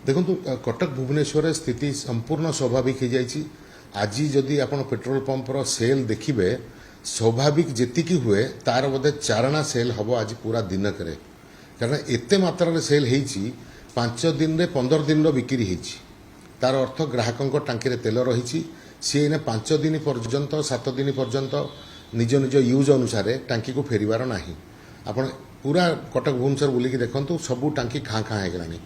देखो कटक भुवनेश्वर स्थिति संपूर्ण स्वाभाविक हो जाए। आज जदि आप पेट्रोल पंपर सेल देखिए स्वाभाविक जी हुए तार बोधे चारणा सेल हम आज पूरा दिनक कारण एत मात्रा सेल हो 5 दिन रे 15 दिन बिक्री होती तार अर्थ ग्राहकों टांकी तेल रही सी 5 दिन पर्यंत 7 दिन पर्यंत निज निज यूज अनुसार टांकी को फेरबार ना आप पूरा कटक भुवनेश्वर बुलिकी देखूँ सबू टांकी खाँ खाँ होगलानी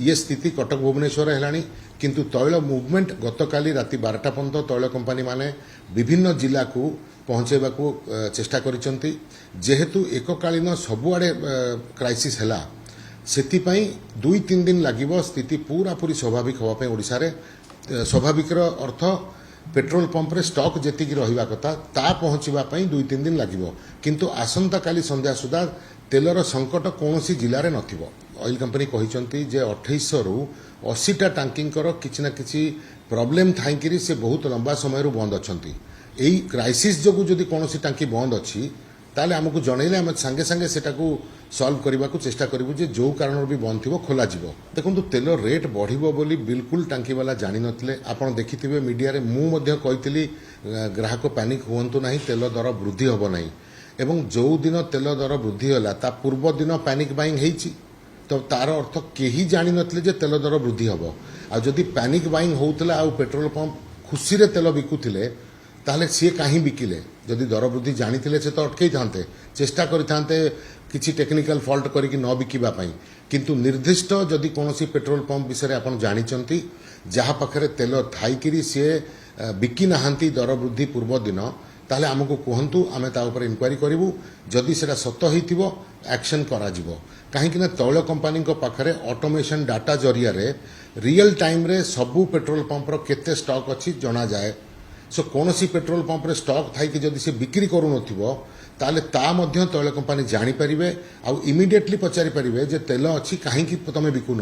ये स्थिति कटक भुवनेश्वर है किंतु तैल मुवमेंट गतकाली राति 12टा पर्यंत तैल कंपानी माने विभिन्न जिला को पहुँचेबा को चेष्टा करिसेंती जेहेतु एककालीन सबुआड़े क्राइसिस हैला सेतिपाई 2-3 दिन लागिबो स्थिति पूरा पूरी स्वाभाविक होवापे ओडिसा रे स्वाभाविक अर्थ पेट्रोल पंप रे स्टॉक जेति की रहिबा कथा ता पहुँचवा 2-3 दिन लागिबो किंतु आसंता काली संध्या सुधा तेलर संकट कौनसी जिले में नथिबो। ऑयल कंपनी कहिसंती जे 2800 रु 80टा टांकींकर किछि ना किछि प्रॉब्लम थाइकिरी से बहुत लंबा समय बंद अछंती एई क्राइसिस जोगु जदि कौनसी टांकी बंद अछि ताले हमकु जणैले हम संगे संगे सेटाकू सॉल्व करबा को चेष्टा करिवु जे जो कारण भी बंद थिबो खोला जिवो। देखंतु तेल रेट बढ़िबो बोली बिल्कुल टांकी वाला जानि नथिले आपण देखिथिबे मीडिया रे मु मध्ये कहितली ग्राहक पैनिक हुअंतु नाही तेल दर वृद्धि होबो नाही एवं जो दिन तेल दर वृद्धि होला ता पूर्व दिन पैनिक बाइंग हेछि तो तार अर्थ केही जानि नथिले जे तेल दर वृद्धि होबो आ जदि पैनिक बाइंग होउतला आ पेट्रोल पंप खुशी रे तेल बिकुथिले ताहले सी कहीं बिकिले जदि दर वृद्धि जानी से तो अटकई था चेष्टा करते किसी टेक्निकल फॉल्ट करके न बिकवा किंतु निर्दिष्ट जदि कौन पेट्रोल पंप विषय आप जानते जहाँ पाखे तेल थाईकि सी बिकी नहांती दर वृद्धि पूर्व दिन ताहले आमको कहतु आम ताऊपर इनक्वारी करूँ जदि से सत हो एक्शन करा कहीं तैल कंपानी पाखे ऑटोमेशन डाटा जरिया रियल टाइम रे सबू पेट्रोल पंपर केते स्टॉक अच्छी जना जाए सो कौन सी पेट्रोल पंप रे स्टॉक थाई कि जदि से बिक्री करू नथिबो ताले ता मध्य तैल कंपानी जानी परिबे आ इमिडिएटली पचारि परिबे जे तेल अछि काहे कि तमे बिकुन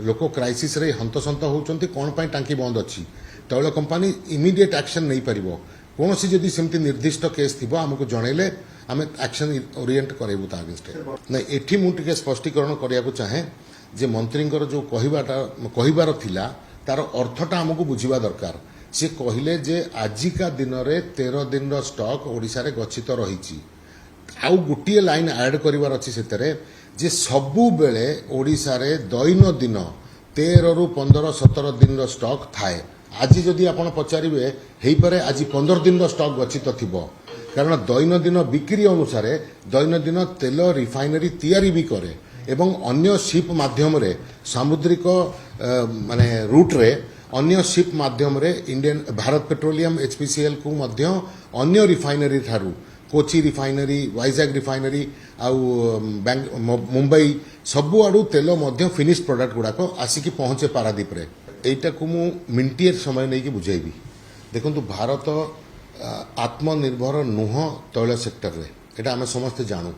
लोक क्राइसिस रे हंतसंत होउचंती कोन पई टांकी बंद अछि तैल कंपानी इमिडिएट एक्शन नहीं परिबो कौन सी जदि सेमती निर्दिष्ट केस थिबो हमको जणैले आम एक्शन ओरिएंट करेबु ता अगेंस्ट नै एठी मु टिके स्पष्टीकरण करिया को चाहे जे मंत्रींकर जो कहिबार थिला तार अर्थटा हमको बुझिबा दरकार से कहले जे आजिका दिन रे 13 दिन रो स्टॉक ओडिसा रे गच्छित रही आउ गोटे लाइन ऐड करिवार अछि सेतरे जे सबु बेले ओडिसा रे दैनंदिन 13 रु 15-17 दिन रो स्टॉक थाए आज जदि आपण पचारिबे हेई पारे आज 15 दिन रो स्टॉक गच्छित थिबो कारण दैनंदिन बिक्री अनुसार दैनंदिन तेल रिफाइनरी तैयारी भी करे एवं अन्य शिप माध्यम रे सामुद्रिक माने रूट रे अन्य शिप माध्यम रे इंडियन भारत पेट्रोलियम एचपीसीएल को मध्य अन्य refinery Tharu Kochi refinery Vizag refinery आउ मुंबई सबु आडू तेल मध्य फिनिश प्रोडक्ट गुड़ाक आसिकी पहुँचे पारादीप रे एटा को मु मिनिटिए समय नहीं कि बुझेबी। देखंतु भारत आत्मनिर्भर नुह तैल सेक्टर रे एटा आमे समस्त जानू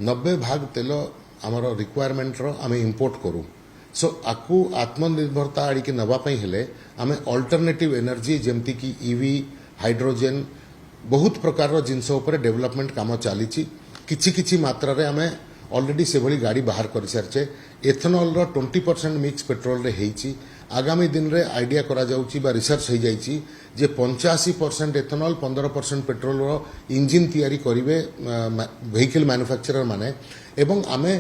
90% तेल आमर रिक्वायरमेंट रो आमे इंपोर्ट करू सो आकु आत्मनिर्भरता आड़िके नवापाई हेले आमे अल्टरनेटिव एनर्जी जेमती कि ईवी हाइड्रोजेन बहुत प्रकार जिनस उपरे डेवलपमेंट काम चली किछि मात्रा रे आमे ऑलरेडी से भली गाड़ी बाहर कर सारचे एथनॉल रो 20% मिक्स पेट्रोल रे हेची आगामी दिन रे आइडिया करा जाउची बा रिसर्च हो जाइची जे 85% एथनॉल 15% पेट्रोल रो इंजिन तैयारी करिवे व्हीकल मैन्युफैक्चरर माने एवं आमे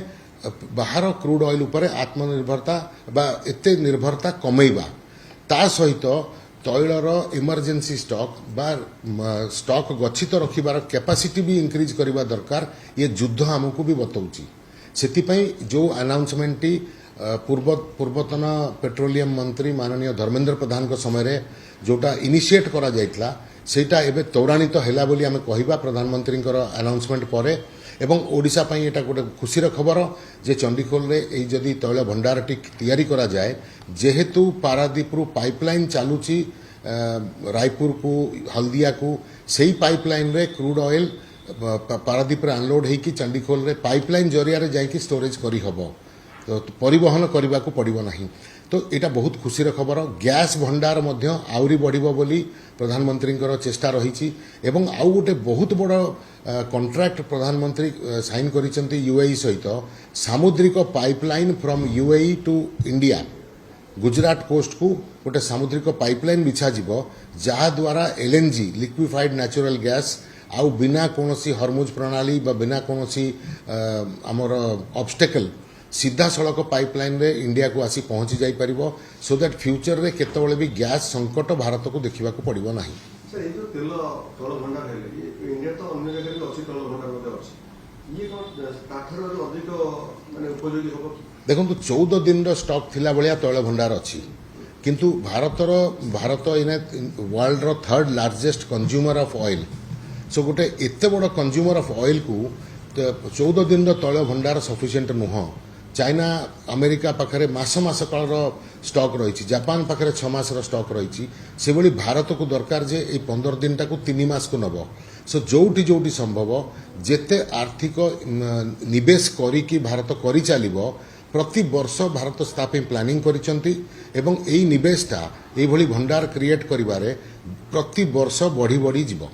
बाहर क्रूड ऑयल उपर आत्मनिर्भरता बा एते निर्भरता कमेबा ता सहित तैलर इमरजेंसी स्टॉक बा स्टॉक गच्छित रखिबार कैपेसिटी भी इंक्रीज करबा दरकार ये युद्ध हमको भी बतौची सेतिपई जो अनाउंसमेंट पूर्वतन पेट्रोलियम मंत्री माननीय धर्मेंद्र प्रधान को समय रे जोटा इनिशिएट करा जायतला सेटा एबे त्वरान्वित हैला बोली आमे कहिबा प्रधानमंत्री अनाउंसमेंट परे एवं ओडिशा पई एटा गोटे खुशीर खबर जे चंडीखोल रे एई जदि तैल भंडारटी तैयारी करा जाए जेहेतु पारादीप रु पाइपलाइन चालुची रायपुर को हल्दिया को सेई पाइपलाइन रे क्रूड ऑयल पारादीप रे अनलोड हेकी चंडीखोल रे पाइपलाइन जरिया रे जाईकी स्टोरेज करी हबो तो परिवहन करने को पड़ो ना तो यहाँ बहुत खुशीर खबर गैस भंडार आहरी बढ़िबो बोली प्रधानमंत्री चेष्टा रही एवं आउ गोटे बहुत बड़ कॉन्ट्रैक्ट प्रधानमंत्री साइन करिसेंती यूएई सहित सामुद्रिक pipeline from UAE to India Gujarat coast को गोटे सामुद्रिक पाइपलाइन बिछा जहाद्वारा एलएनजी लिक्विफाइड नेचुरल गैस आउ बिना कौनसी हरमुज प्रणाली बा बिना कौनसी आमर ऑब्स्टेकल सीधा सड़क पाइपलाइन रे इंडिया को आसी पहुंची जाई परिबो सो दैट फ्यूचर रे केतबेले भी गैस संकट भारत को देखा पड़ो ना। सर ये जो तेल तैल भंडार है ये इंडिया तो अन्य जगह भी अच्छी तैल भंडार मध्य अच्छी ये कौन काठर अधिक माने उपयोगी होबो कि देखो 14 दिन स्टॉक थिला बलिया तैल भंडार अच्छी किंतु भारत इन वर्ल्ड रो 3rd largest consumer of oil सो गोटे एते बड़ कंज्यूमर ऑफ ऑयल को 14 दिन तैल भंडार सफिशिएंट नुह। चाइना अमेरिका पाखरे मास काल स्टॉक रही जापान पाखरे 6 मास स्टॉक रही से भली भारत को दरकार जे 15 दिन टाक 3 मास को नब सो जोटी जोटी संभव जेते आर्थिक निवेश करी भारत करी चलिबो प्रति वर्ष भारत स्थापी प्लानिंग करिसंती एवं एई निवेशटा एई भली भंडार क्रिएट करिबारे प्रति वर्ष बढ़ी बढ़ी जीवो।